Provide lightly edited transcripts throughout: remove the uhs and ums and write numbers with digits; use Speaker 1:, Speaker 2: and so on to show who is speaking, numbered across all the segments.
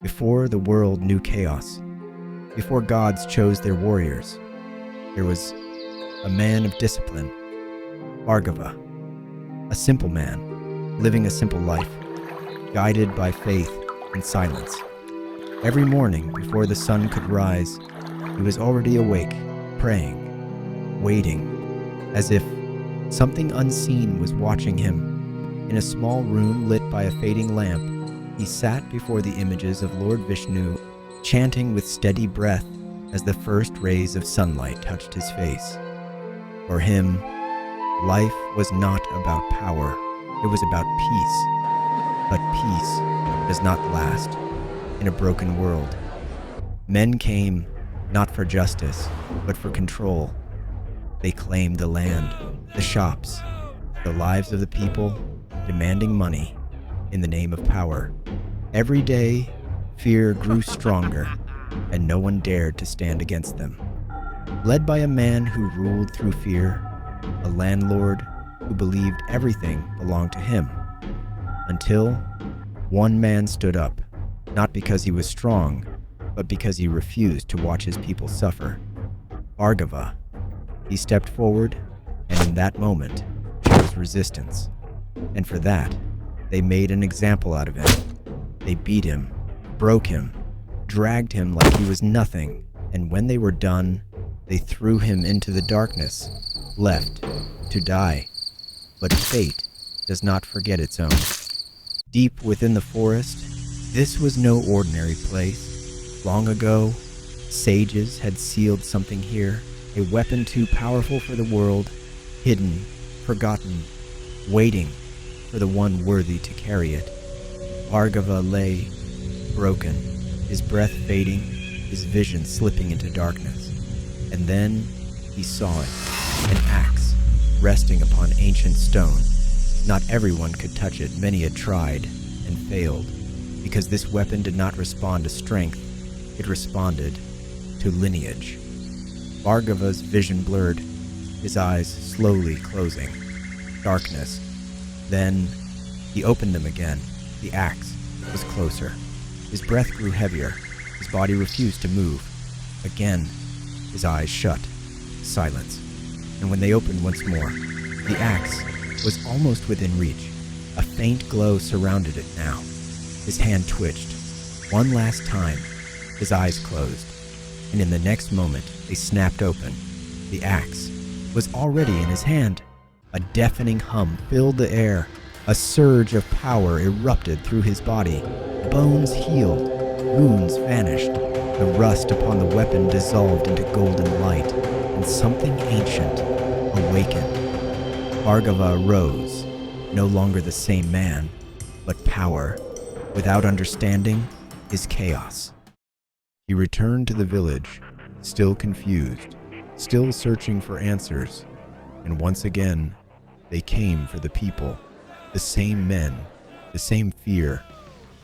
Speaker 1: Before the world knew chaos, before gods chose their warriors, there was a man of discipline, Bhargava, a simple man, living a simple life, guided by faith and silence. Every morning before the sun could rise, he was already awake, praying, waiting, as if something unseen was watching him. In a small room lit by a fading lamp, he sat before the images of Lord Vishnu, chanting with steady breath as the first rays of sunlight touched his face. For him, life was not about power, it was about peace. But peace does not last in a broken world. Men came not for justice, but for control. They claimed the land, the shops, the lives of the people, demanding money in the name of power. Every day, fear grew stronger, and no one dared to stand against them. Led by a man who ruled through fear, a landlord who believed everything belonged to him, until one man stood up, not because he was strong, but because he refused to watch his people suffer. Bhargava. He stepped forward, and in that moment, chose resistance. And for that, they made an example out of him. They beat him, broke him, dragged him like he was nothing, and when they were done, they threw him into the darkness, left to die. But fate does not forget its own. Deep within the forest, this was no ordinary place. Long ago, sages had sealed something here, a weapon too powerful for the world, hidden, forgotten, waiting for the one worthy to carry it. Bhargava lay, broken, his breath fading, his vision slipping into darkness. And then he saw it, an axe resting upon ancient stone. Not everyone could touch it. Many had tried and failed, because this weapon did not respond to strength. It responded to lineage. Bhargava's vision blurred, his eyes slowly closing. Darkness. Then he opened them again. The axe was closer. His breath grew heavier. His body refused to move. Again, his eyes shut. Silence. And when they opened once more, the axe was almost within reach. A faint glow surrounded it now. His hand twitched. One last time, his eyes closed. And in the next moment, they snapped open. The axe was already in his hand. A deafening hum filled the air. A surge of power erupted through his body. Bones healed, wounds vanished. The rust upon the weapon dissolved into golden light, and something ancient awakened. Bhargava rose, no longer the same man, but power. Without understanding is chaos. He returned to the village, still confused, still searching for answers, and once again, they came for the people. The same men, the same fear,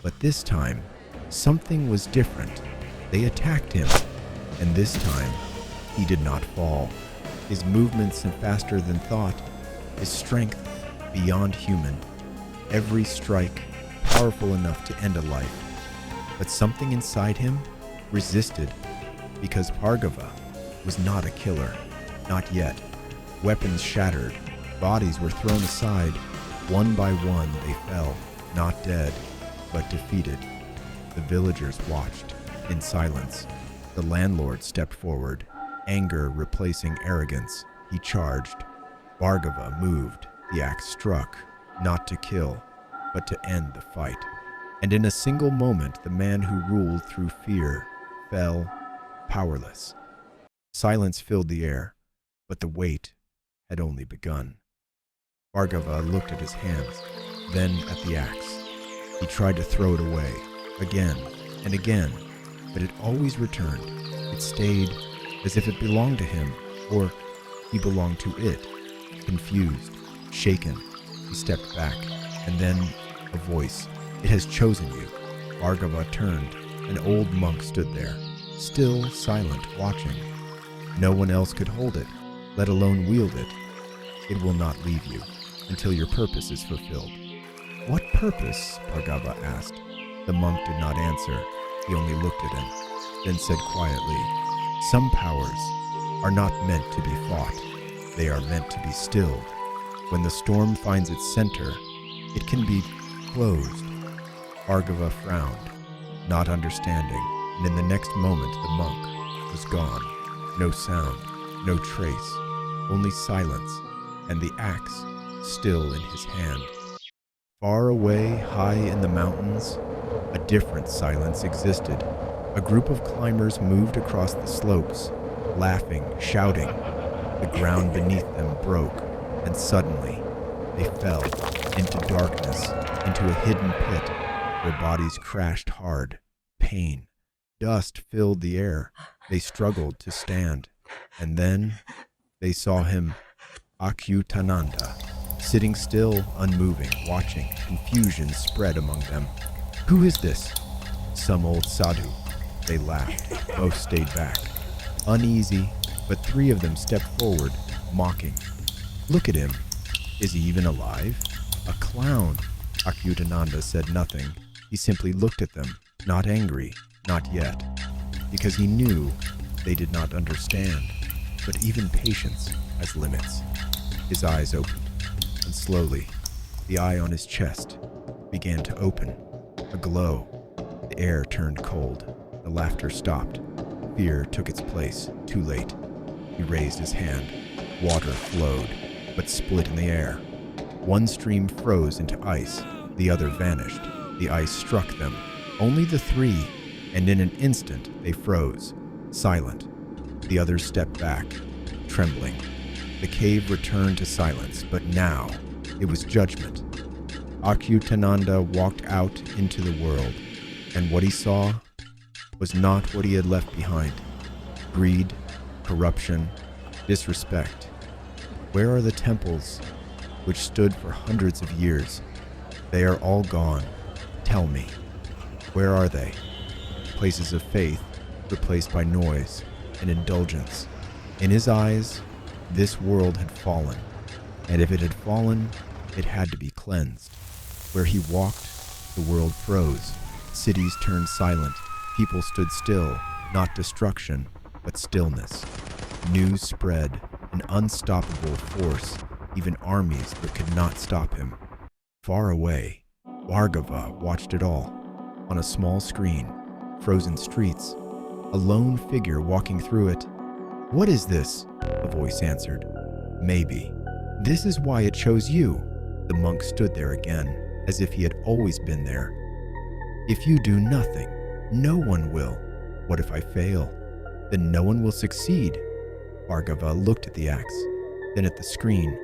Speaker 1: but this time, something was different. They attacked him, and this time, he did not fall. His movements faster than thought, his strength beyond human. Every strike powerful enough to end a life. But something inside him resisted, because Bhargava was not a killer, not yet. Weapons shattered, bodies were thrown aside. One by one they fell, not dead, but defeated. The villagers watched, in silence. The landlord stepped forward, anger replacing arrogance. He charged. Bhargava moved. The axe struck, not to kill, but to end the fight. And in a single moment, the man who ruled through fear fell, powerless. Silence filled the air, but the wait had only begun. Bhargava looked at his hands, then at the axe. He tried to throw it away, again and again, but it always returned. It stayed as if it belonged to him, or he belonged to it. Confused, shaken, he stepped back, and then a voice. "It has chosen you." Bhargava turned. An old monk stood there, still silent, watching. No one else could hold it, let alone wield it. "It will not leave you until your purpose is fulfilled." "What purpose?" Bhargava asked. The monk did not answer. He only looked at him, then said quietly, "Some powers are not meant to be fought. They are meant to be stilled. When the storm finds its center, it can be closed." Bhargava frowned, not understanding, and in the next moment the monk was gone. No sound, no trace, only silence, and the axe still in his hand. Far away, high in the mountains, a different silence existed. A group of climbers moved across the slopes, laughing, shouting. The ground beneath them broke, and suddenly they fell into darkness, into a hidden pit. Their bodies crashed hard. Pain, dust filled the air. They struggled to stand, and then they saw him, Achyutananda, sitting still, unmoving, watching. Confusion spread among them. "Who is this?" "Some old sadhu." They laughed. Most stayed back, uneasy, but 3 of them stepped forward, mocking. "Look at him. Is he even alive?" "A clown." Achyutananda said nothing. He simply looked at them, not angry, not yet, because he knew they did not understand. But even patience has limits. His eyes opened, and slowly, the eye on his chest began to open. A glow. The air turned cold. The laughter stopped. Fear took its place, too late. He raised his hand. Water flowed, but split in the air. One stream froze into ice. The other vanished. The ice struck them. Only the 3, and in an instant they froze, silent. The others stepped back, trembling. The cave returned to silence, but now it was judgment. Achyutananda walked out into the world, and what he saw was not what he had left behind. Greed, corruption, disrespect. Where are the temples which stood for hundreds of years? They are all gone. Tell me, where are they? Places of faith replaced by noise and indulgence. In his eyes, this world had fallen, and if it had fallen, it had to be cleansed. Where he walked, the world froze. Cities turned silent. People stood still, not destruction, but stillness. News spread, an unstoppable force, even armies that could not stop him. Far away, Bhargava watched it all. On a small screen, frozen streets, a lone figure walking through it. "What is this?" a voice answered. "Maybe. This is why it chose you." The monk stood there again, as if he had always been there. "If you do nothing, no one will. What if I fail? Then no one will succeed." Bhargava looked at the axe, then at the screen,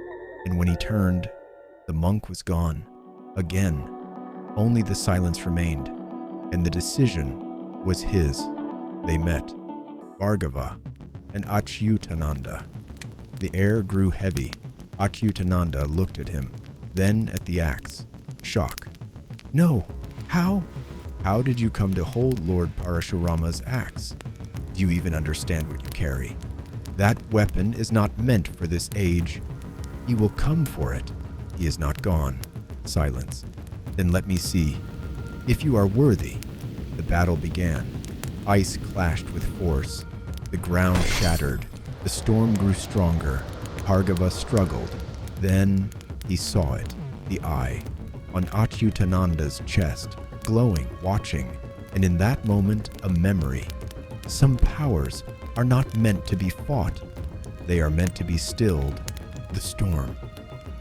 Speaker 1: and when he turned, the monk was gone. Again, only the silence remained, and the decision was his. They met, Bhargava and Achyutananda. The air grew heavy. Achyutananda looked at him, then at the axe. Shock. "No! How? How did you come to hold Lord Parashurama's axe? Do you even understand what you carry? That weapon is not meant for this age. He will come for it. He is not gone." Silence. "Then let me see. If you are worthy." The battle began. Ice clashed with force. The ground shattered. The storm grew stronger. Bhargava struggled. Then he saw it, the eye, on Achyutananda's chest, glowing, watching, and in that moment a memory. Some powers are not meant to be fought. They are meant to be stilled. The storm,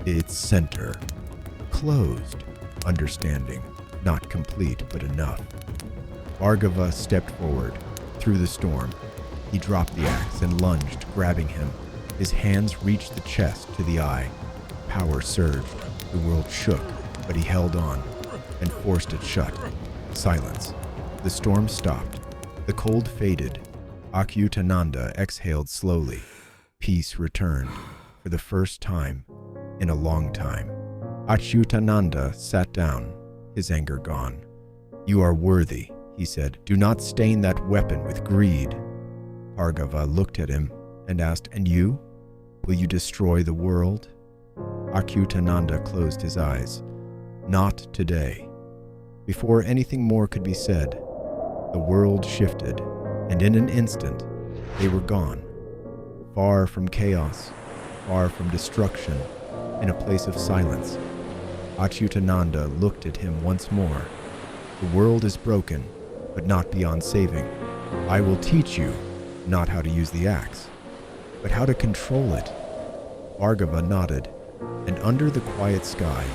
Speaker 1: its center, closed. Understanding, not complete, but enough. Bhargava stepped forward, through the storm. He dropped the axe and lunged, grabbing him. His hands reached the chest to the eye. Power surged. The world shook, but he held on and forced it shut. Silence. The storm stopped. The cold faded. Achyutananda exhaled slowly. Peace returned, for the first time in a long time. Achyutananda sat down, his anger gone. "You are worthy," he said. "Do not stain that weapon with greed." Bhargava looked at him and asked, "And you? Will you destroy the world?" Achyutananda closed his eyes. "Not today. Before anything more could be said, the world shifted, and in an instant, they were gone, far from chaos, far from destruction, in a place of silence. Achyutananda looked at him once more. The world is broken, but not beyond saving. I will teach you not how to use the axe, but how to control it. Bhargava nodded, and under the quiet sky,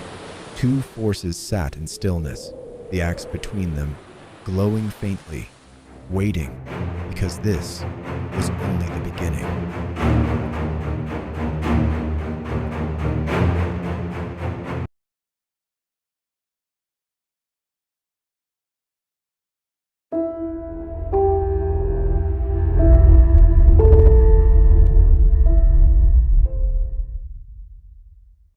Speaker 1: two forces sat in stillness, the axe between them, glowing faintly, waiting, because this was only the beginning.